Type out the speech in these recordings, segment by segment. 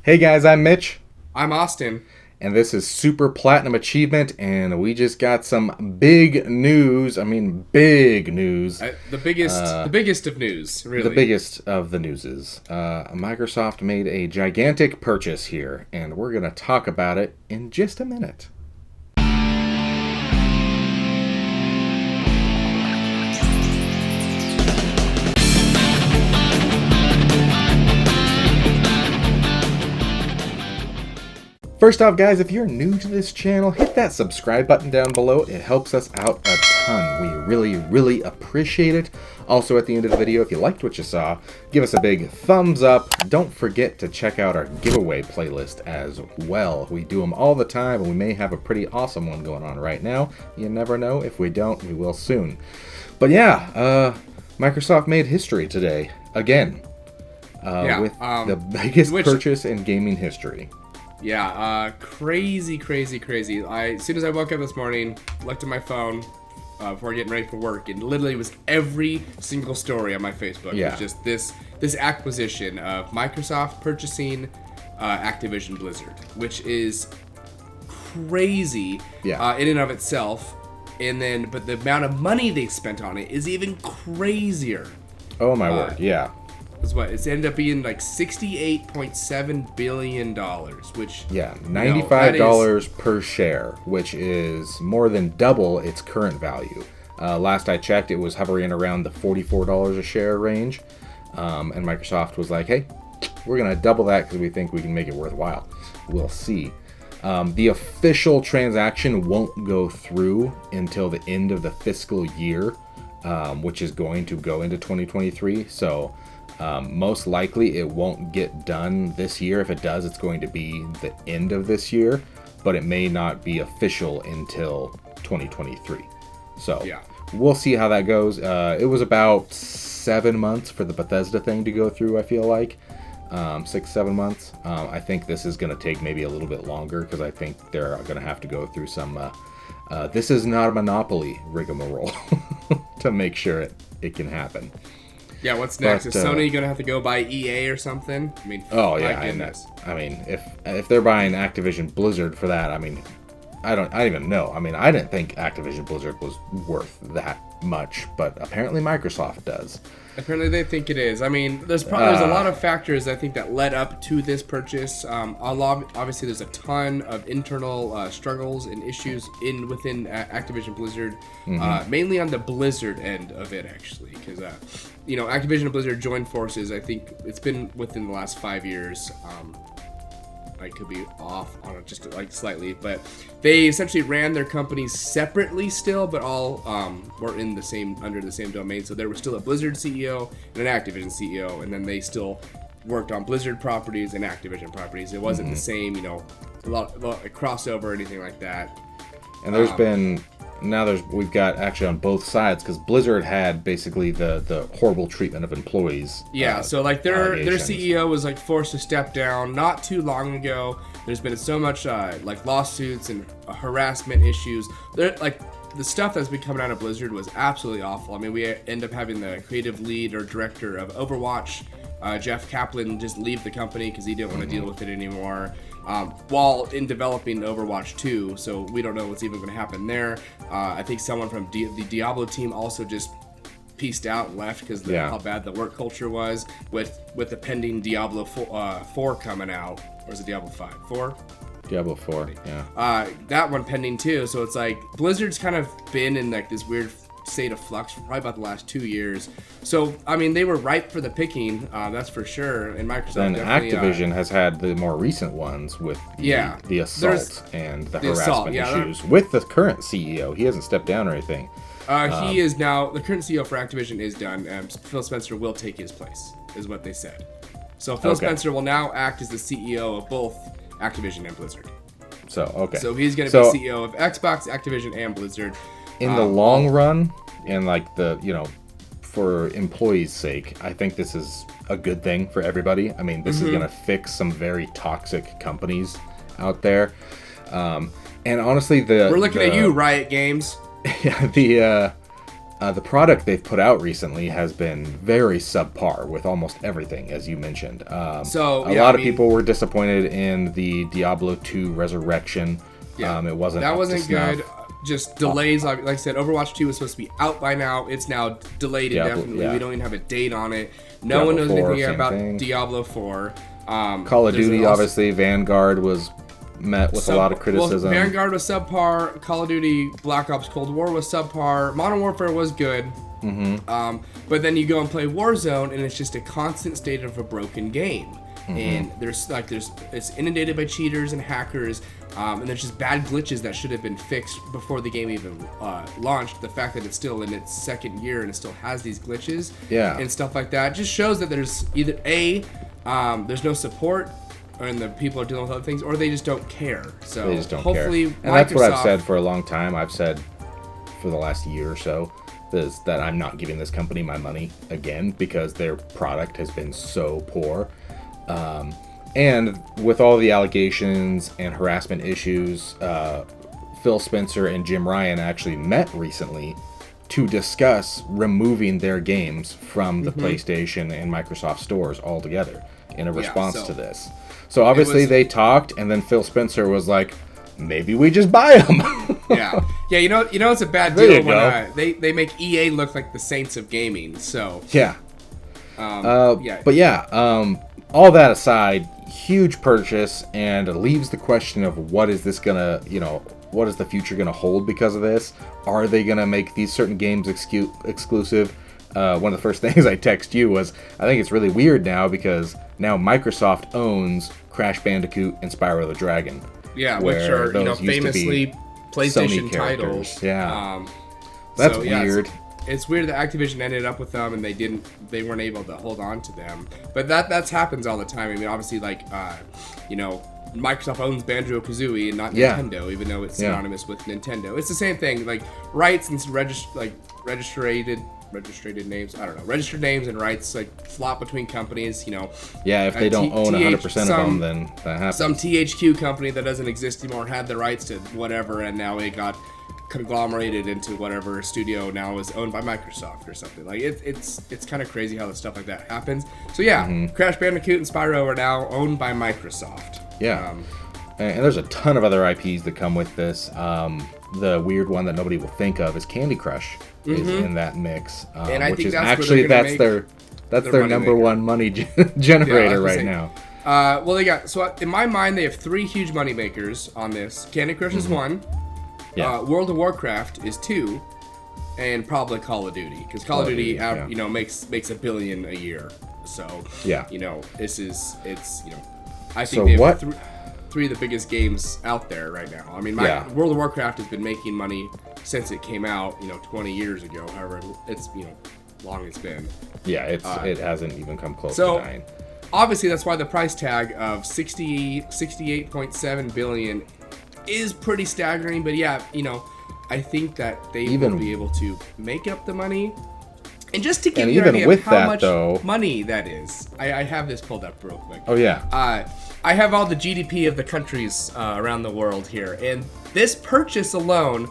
Hey guys, I'm Mitch, I'm Austin. and this is Super Platinum Achievement, and we just got some big news. I mean, big news. The biggest of news, The really. biggest of the newses. Microsoft made a gigantic purchase here, and we're going to talk about it in just a minute. First off, guys, if you're new to this channel, hit that subscribe button down below. It helps us out a ton. We really appreciate it. Also, at the end of the video, if you liked what you saw, give us a big thumbs up. Don't forget to check out our giveaway playlist as well. We do them all the time, and we may have a pretty awesome one going on right now. You never know. If we don't, we will soon. But yeah, Microsoft made history today, again, with the biggest purchase in gaming history. Yeah, crazy. As soon as I woke up this morning, looked at my phone before getting ready for work, and literally was every single story on my Facebook. Yeah. It was just this acquisition of Microsoft purchasing Activision Blizzard, which is crazy in and of itself. But the amount of money they spent on it is even crazier. Oh my word, yeah. It's ended up being like $68.7 billion, which... Yeah, $95 per share, which is more than double its current value. Last I checked, it was hovering around the $44 a share range. And Microsoft was like, hey, we're going to double that because we think we can make it worthwhile. We'll see. The official transaction won't go through until the end of the fiscal year, which is going to go into 2023. So... most likely it won't get done this year. If it does, it's going to be the end of this year, but it may not be official until 2023. So yeah, we'll see how that goes. It was about 7 months for the Bethesda thing to go through, I feel like. 6-7 months. I think this is going to take maybe a little bit longer because I think they're going to have to go through some this is not a monopoly rigmarole to make sure it can happen. Yeah, what's next? Is Sony gonna have to go buy EA or something? I mean, oh yeah, my goodness. I mean, if they're buying Activision Blizzard for that, I mean, I don't even know. I mean, I didn't think Activision Blizzard was worth that much, but apparently Microsoft does. Apparently they think it is. I mean, there's a lot of factors I think that led up to this purchase. Obviously, there's a ton of internal struggles and issues within Activision Blizzard, mainly on the Blizzard end of it, actually, because Activision and Blizzard joined forces. I think it's been within the last 5 years. I could be off on it just like slightly, but they essentially ran their companies separately still, but all were under the same domain. So there was still a Blizzard CEO and an Activision CEO, and then they still worked on Blizzard properties and Activision properties. It wasn't the same, a lot of crossover or anything like that. And we've got actually on both sides, because Blizzard had basically the horrible treatment of employees. Yeah, so like their CEO was like forced to step down not too long ago. There's been so much like lawsuits and harassment issues. Like the stuff that's been coming out of Blizzard was absolutely awful. I mean, we end up having the creative lead or director of Overwatch, Jeff Kaplan, just leave the company because he didn't want to deal with it anymore. While in developing Overwatch 2, so we don't know what's even going to happen there. I think someone from the Diablo team also just pieced out and left because of how bad the work culture was with the pending Diablo 4 coming out. Or is it Diablo 5? 4? Diablo 4, yeah. That one pending too, so it's like Blizzard's kind of been in like this weird state of flux for probably about the last 2 years. So, I mean, they were ripe for the picking, that's for sure. And Microsoft and Activision has had the more recent ones with the assault and the harassment issues with the current CEO. He hasn't stepped down or anything. He is now, the current CEO for Activision is done. Phil Spencer will take his place, is what they said. So Phil Spencer will now act as the CEO of both Activision and Blizzard. So he's going to be CEO of Xbox, Activision, and Blizzard. In the long run, and like for employees' sake, I think this is a good thing for everybody. I mean, this is going to fix some very toxic companies out there. And honestly, we're looking at you, Riot Games. Yeah, The product they've put out recently has been very subpar with almost everything, as you mentioned. A lot of people were disappointed in the Diablo 2 Resurrection. Yeah, it wasn't. That wasn't good. Just delays. Like I said, Overwatch 2 was supposed to be out by now. It's now delayed indefinitely. We don't even have a date on it. No one knows anything about Diablo 4. Call of Duty, obviously, Vanguard was met with a lot of criticism. Well, Vanguard was subpar. Call of Duty Black Ops Cold War was subpar. Modern Warfare was good. But then you go and play Warzone, and it's just a constant state of a broken game. And it's inundated by cheaters and hackers, and there's just bad glitches that should have been fixed before the game even launched. The fact that it's still in its second year and it still has these glitches and stuff like that just shows that there's either there's no support, and the people are dealing with other things, or they just don't care. So they just don't hopefully care. And that's what I've said for a long time. I've said for the last year or so that I'm not giving this company my money again because their product has been so poor. And with all the allegations and harassment issues, Phil Spencer and Jim Ryan actually met recently to discuss removing their games from the PlayStation and Microsoft stores altogether in a response to this. So obviously they talked, and then Phil Spencer was like, maybe we just buy them. Yeah, you know it's a bad deal when they make EA look like the saints of gaming. So all that aside, huge purchase, and it leaves the question of what is this gonna, what is the future gonna hold because of this? Are they gonna make these certain games exclusive? One of the first things I text you was, I think it's really weird now because now Microsoft owns Crash Bandicoot and Spyro the Dragon. Yeah, which are famously PlayStation titles. Yeah, that's weird. It's weird that Activision ended up with them and they weren't able to hold on to them. But that happens all the time. I mean, obviously, Microsoft owns Banjo-Kazooie and not Nintendo, even though it's synonymous with Nintendo. It's the same thing. Like rights and registered names and rights flop between companies. Yeah, if they don't own 100% of them, then that happens. Some THQ company that doesn't exist anymore had the rights to whatever, and now it got conglomerated into whatever studio now is owned by Microsoft or something. It's kind of crazy how stuff like that happens. So Crash Bandicoot and Spyro are now owned by Microsoft. Yeah, and there's a ton of other IPs that come with this. The weird one that nobody will think of is Candy Crush is in that mix, and I which think is that's actually their number one money generator right now. Well, in my mind they have three huge money makers on this. Candy Crush is one. Yeah. World of Warcraft is 2, and probably Call of Duty, because Call of Duty makes $1 billion a year. So I think they have three of the biggest games out there right now. I mean, World of Warcraft has been making money since it came out, 20 years ago. However, it's long it's been. Yeah, it hasn't even come close to dying. Obviously, that's why the price tag of $68.7 billion is pretty staggering, but I think that they will be able to make up the money. And just to give you an idea of how much money that is, I have this pulled up real quick. Oh yeah. I have all the GDP of the countries around the world here, and this purchase alone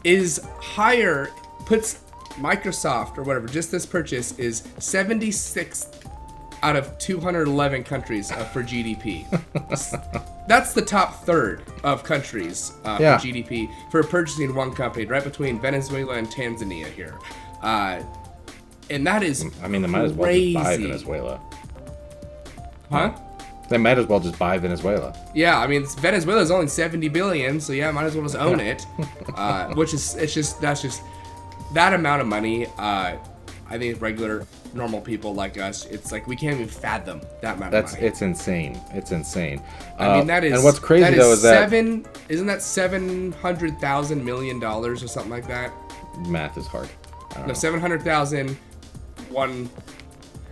is higher, puts Microsoft or whatever, just this purchase is 76th out of 211 countries for GDP. That's the top third of countries for GDP for purchasing one company, right between Venezuela and Tanzania here. And that is they might as well just buy Venezuela. Huh? They might as well just buy Venezuela. Yeah, I mean, Venezuela's only 70 billion, so might as well just own it. That's just that amount of money. I think regular, normal people like us, it's like we can't even fathom that amount of money. It's insane. It's insane. I mean, that is. And what's crazy though is isn't that $700,000 million or something like that? Math is hard. No, 700,000.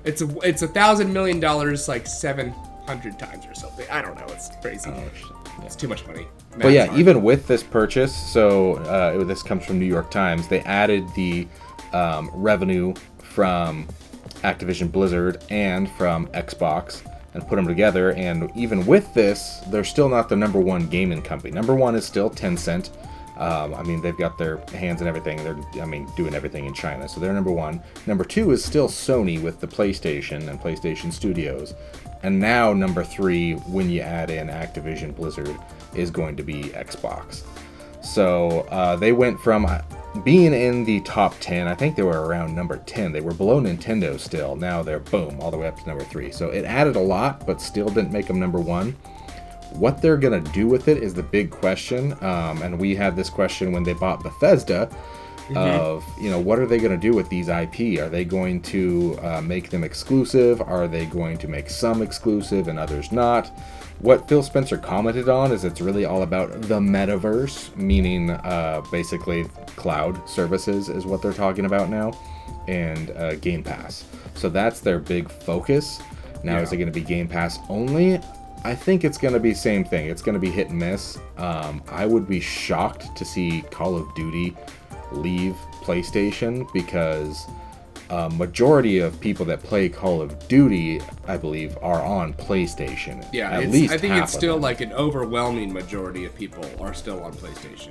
It's $1,000 million like 700 times or something. I don't know. It's crazy. It's too much money. But even with this purchase, this comes from New York Times. They added the revenue from Activision Blizzard and from Xbox and put them together. And even with this, they're still not the number one gaming company. Number one is still Tencent. I mean, they've got their hands in everything. They're, doing everything in China. So they're number one. Number two is still Sony with the PlayStation and PlayStation Studios. And now number three, when you add in Activision Blizzard, is going to be Xbox. So they went from being in the top 10, I think they were around number 10. They were below Nintendo still. Now they're, boom, all the way up to number 3. So it added a lot, but still didn't make them number 1. What they're going to do with it is the big question. And we had this question when they bought Bethesda of, what are they going to do with these IP? Are they going to make them exclusive? Are they going to make some exclusive and others not? What Phil Spencer commented on is it's really all about the metaverse, meaning basically cloud services is what they're talking about now, and Game Pass. So that's their big focus. Now, is it going to be Game Pass only? I think it's going to be same thing. It's going to be hit and miss. I would be shocked to see Call of Duty leave PlayStation because majority of people that play Call of Duty, I believe, are on PlayStation. Yeah, at least I think half it's still of them. like an overwhelming majority of people are still on PlayStation.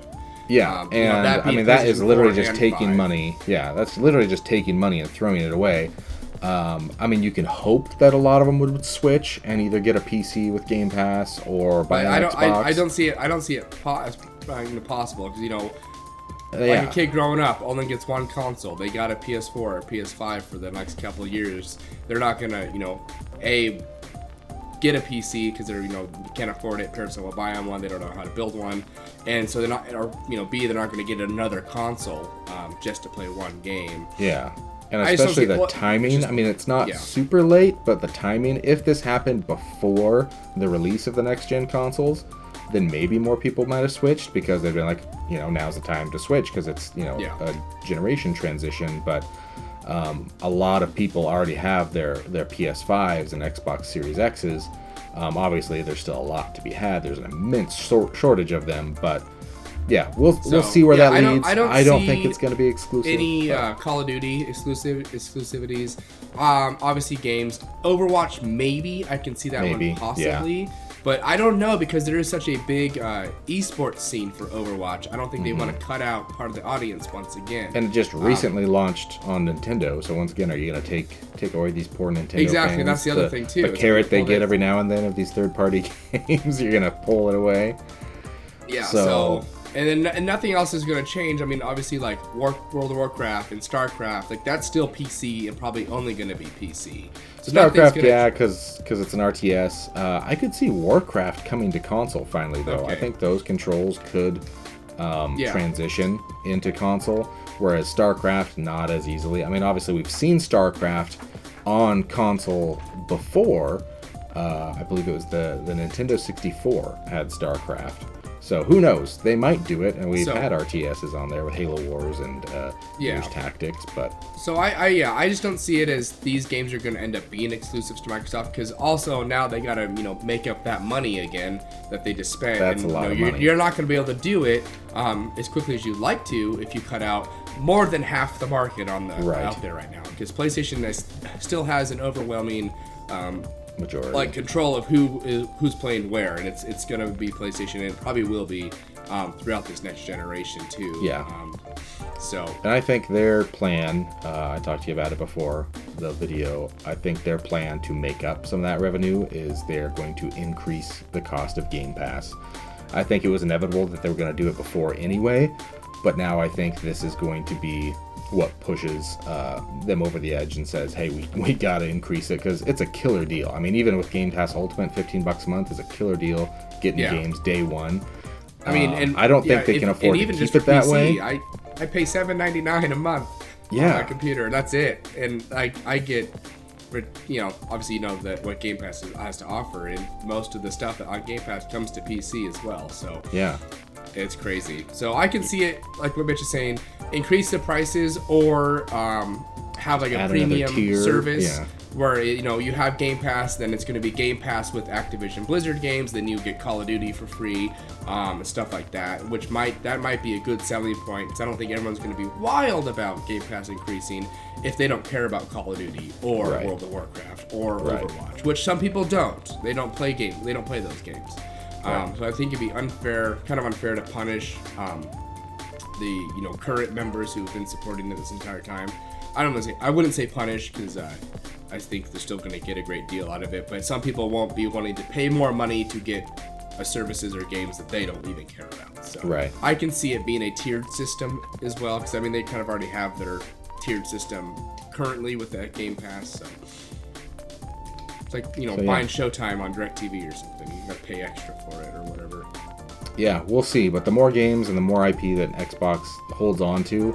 Yeah, and that is literally just taking 5. money. Yeah, that's literally just taking money and throwing it away. You can hope that a lot of them would switch and either get a PC with Game Pass or buy an Xbox. I don't see it. I don't see it possible because like a kid growing up only gets one console. They got a PS4 or PS5 for the next couple of years. They're not gonna, get a PC because they're, can't afford it. Parents will buy them one. They don't know how to build one, and so they're not, or B, they're not gonna get another console just to play one game. Yeah. And especially the timing. It's not super late, but the timing, if this happened before the release of the next-gen consoles, then maybe more people might have switched because they've been like, now's the time to switch because it's, a generation transition. But a lot of people already have their PS5s and Xbox Series X's. Obviously, there's still a lot to be had. There's an immense shortage of them, but yeah, we'll see where that leads. I don't think it's going to be exclusive. Any Call of Duty exclusivities. Obviously, games. Overwatch, maybe. I can see that one possibly. Yeah. But I don't know because there is such a big esports scene for Overwatch. I don't think they want to cut out part of the audience once again. And it just recently launched on Nintendo. So once again, are you going to take away these poor Nintendo Exactly, fans? That's the other thing too. The carrot they get every now and then of these third-party games, you're going to pull it away. Yeah, so and nothing else is going to change. Obviously, like World of Warcraft and StarCraft, like that's still PC and probably only going to be PC. So StarCraft, because it's an RTS. I could see Warcraft coming to console finally, though. Okay. I think those controls could transition into console, whereas StarCraft not as easily. Obviously, we've seen StarCraft on console before. I believe it was the Nintendo 64 had StarCraft. So who knows? They might do it, and we've had RTSs on there with Halo Wars and Gears Tactics, but so I just don't see it as these games are going to end up being exclusives to Microsoft because also now they got to make up that money again that they just spent. That's a lot of money. You're not going to be able to do it as quickly as you'd like to if you cut out more than half the market on the out there right now because PlayStation still has an overwhelming majority, like control of who's playing where, and it's gonna be PlayStation, and it probably will be throughout this next generation too. Yeah. And I think their plan, I talked to you about it before the video. I think their plan to make up some of that revenue is they're going to increase the cost of Game Pass. I think it was inevitable that they were going to do it before anyway, but now I think this is going to be what pushes them over the edge and says, hey, we gotta increase it because it's a killer deal. Even with Game Pass Ultimate, $15 a month is a killer deal, getting games day one. And I don't think they can afford to keep it that way. I pay $7.99 a month on my computer, and that's it. And I get, obviously that what Game Pass has to offer, and most of the stuff that on Game Pass comes to PC as well. So yeah. It's crazy. So I can see it, like what Mitch is saying, increase the prices or have like a premium service where you have Game Pass, then it's going to be Game Pass with Activision Blizzard games, then you get Call of Duty for free, and stuff like that, which might be a good selling point because I don't think everyone's going to be wild about Game Pass increasing if they don't care about Call of Duty or World of Warcraft or Overwatch, which some people don't. They don't play those games. So I think it'd be kind of unfair to punish the current members who've been supporting it this entire time. I wouldn't say punish, because I think they're still going to get a great deal out of it. But some people won't be wanting to pay more money to get services or games that they don't even care about. So right. I can see it being a tiered system as well, because I mean they kind of already have their tiered system currently with that Game Pass. So it's like buying Showtime on DirecTV or something. You got to pay extra for it or whatever. Yeah, we'll see. But the more games and the more IP that Xbox holds on to,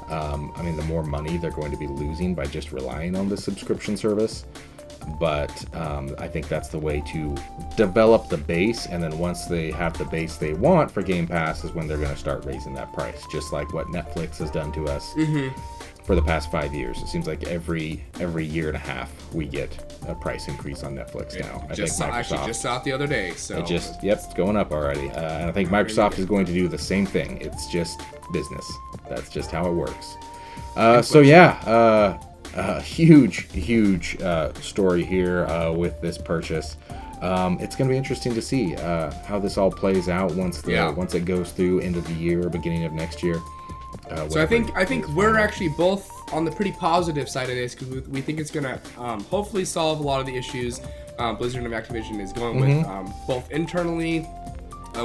I mean, the more money they're going to be losing by just relying on the subscription service. But I think that's the way to develop the base, and then once they have the base they want for Game Pass is when they're going to start raising that price, just like what Netflix has done to us for the past 5 years. It seems like every year and a half we get a price increase on Netflix now. I actually just saw it the other day. So it's going up already. And I think Microsoft is going to do the same thing. It's just business. That's just how it works. Huge story here with this purchase. It's going to be interesting to see how this all plays out once it goes through end of the year, beginning of next year. So I think we're actually both on the pretty positive side of this, because we think it's going to hopefully solve a lot of the issues Blizzard and Activision is going with, both internally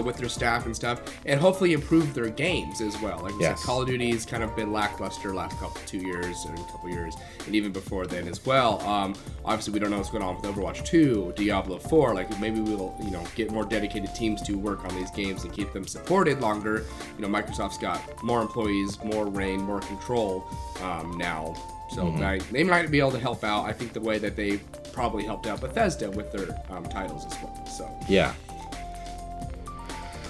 with their staff and stuff, and hopefully improve their games as well. Like we said, Call of Duty's kind of been lackluster last couple years, and even before then as well. Obviously, we don't know what's going on with Overwatch 2, Diablo 4. Like maybe we'll get more dedicated teams to work on these games and keep them supported longer. Microsoft's got more employees, more reign, more control now. So they might be able to help out. I think the way that they probably helped out Bethesda with their titles as well. So yeah.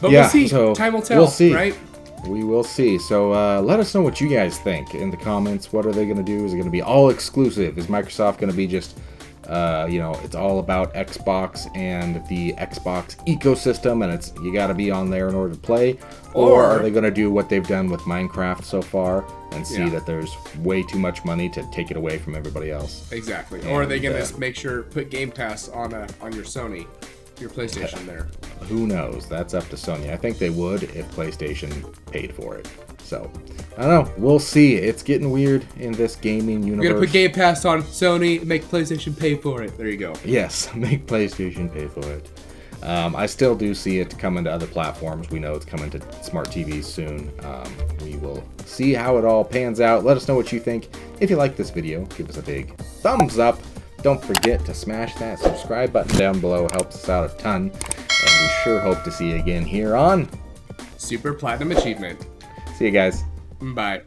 But we'll see. So time will tell. We'll see. Right? We will see. So let us know what you guys think in the comments. What are they going to do? Is it going to be all exclusive? Is Microsoft going to be just, it's all about Xbox and the Xbox ecosystem, and you got to be on there in order to play? Or are they going to do what they've done with Minecraft so far and see that there's way too much money to take it away from everybody else? Exactly. Or are they going to put Game Pass on your Sony? Your PlayStation there. Who knows? That's up to Sony. I think they would if PlayStation paid for it. So, I don't know. We'll see. It's getting weird in this gaming universe. We're going to put Game Pass on Sony, make PlayStation pay for it. There you go. Yes, make PlayStation pay for it. I still do see it coming to other platforms. We know it's coming to smart TVs soon. We will see how it all pans out. Let us know what you think. If you like this video, give us a big thumbs up. Don't forget to smash that subscribe button down below. It helps us out a ton. And we sure hope to see you again here on Super Platinum Achievement. See you guys. Bye.